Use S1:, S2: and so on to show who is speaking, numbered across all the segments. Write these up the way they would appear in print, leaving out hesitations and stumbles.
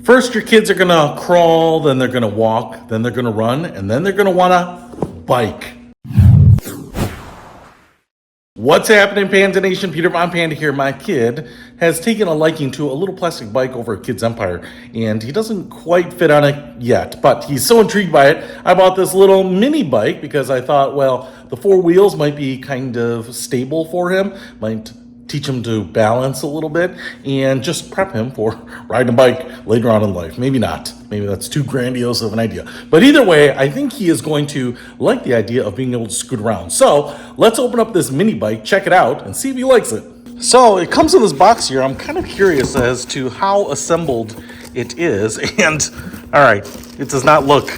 S1: First, your kids are gonna crawl, then they're gonna walk, then they're gonna run, and then they're gonna wanna bike. What's happening, Panda Nation? Peter von Panda here. My kid has taken a liking to a little plastic bike over at Kids Empire, and he doesn't quite fit on it yet, but he's so intrigued by it. I bought this little mini bike because I thought, well, the four wheels might be kind of stable for him, might teach him to balance a little bit, and just prep him for riding a bike later on in life. Maybe not. Maybe that's too grandiose of an idea. But either way, I think he is going to like the idea of being able to scoot around. So let's open up this mini bike, check it out, and see if he likes it. So it comes in this box here. I'm kind of curious as to how assembled it is. And all right, it does not look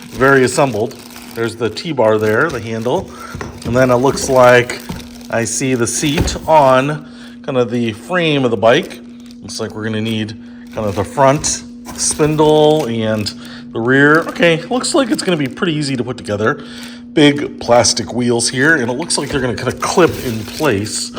S1: very assembled. There's the T-bar there, the handle. And then it looks like I see the seat on kind of the frame of the bike. Looks like we're gonna need kind of the front spindle and the rear. Okay, looks like it's gonna be pretty easy to put together. Big plastic wheels here, and it looks like they're gonna kind of clip in place.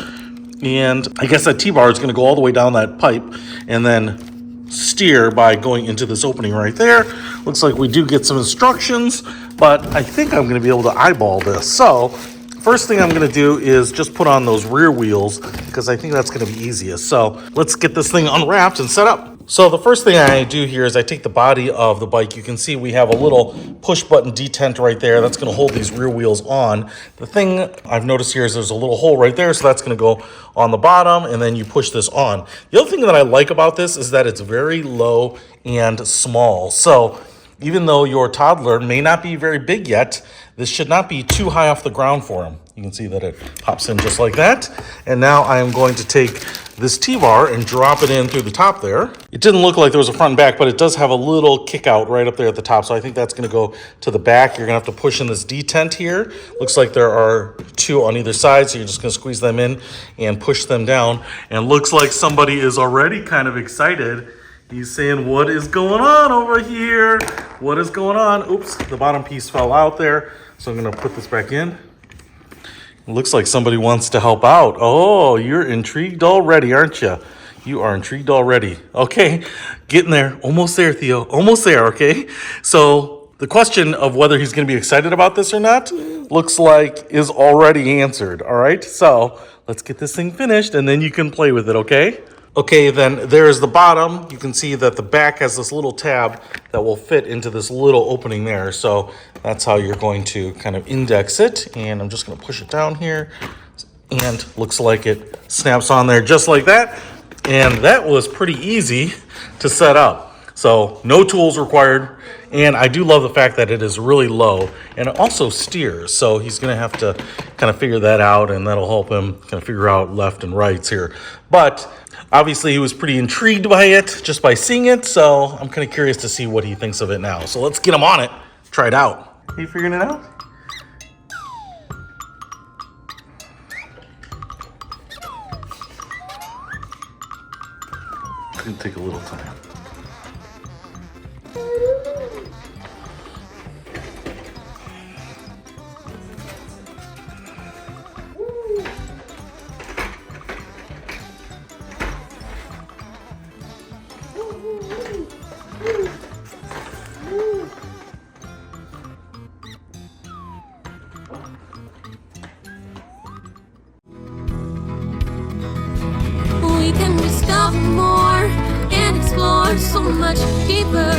S1: And I guess that T-bar is gonna go all the way down that pipe and then steer by going into this opening right there. Looks like we do get some instructions, but I think I'm gonna be able to eyeball this. So first thing I'm gonna do is just put on those rear wheels because I think that's gonna be easiest. So let's get this thing unwrapped and set up. So the first thing I do here is I take the body of the bike. You can see we have a little push button detent right there. That's gonna hold these rear wheels on. The thing I've noticed here is there's a little hole right there. So that's gonna go on the bottom and then you push this on. The other thing that I like about this is that it's very low and small. So even though your toddler may not be very big yet, this should not be too high off the ground for him. You can see that it pops in just like that. And now I am going to take this T-bar and drop it in through the top there. It didn't look like there was a front and back, but it does have a little kick out right up there at the top. So I think that's gonna go to the back. You're gonna have to push in this detent here. Looks like there are two on either side. So you're just gonna squeeze them in and push them down. And looks like somebody is already kind of excited. He's saying, what is going on over here? What is going on? Oops, the bottom piece fell out there. So I'm gonna put this back in. It looks like somebody wants to help out. Oh, you're intrigued already, aren't you? You are intrigued already. Okay, getting there. Almost there, Theo. Almost there, okay? So the question of whether he's gonna be excited about this or not looks like is already answered, all right? So let's get this thing finished and then you can play with it, okay? Okay, then there's the bottom. You can see that the back has this little tab that will fit into this little opening there. So that's how you're going to kind of index it. And I'm just gonna push it down here. And looks like it snaps on there just like that. And that was pretty easy to set up. So no tools required. And I do love the fact that it is really low and it also steers. So he's gonna have to kind of figure that out and that'll help him kind of figure out left and rights here. But obviously he was pretty intrigued by it just by seeing it. So I'm kind of curious to see what he thinks of it now. So let's get him on it, try it out. Are you figuring it out? It's gonna take a little time.
S2: We can discover more and explore so much deeper.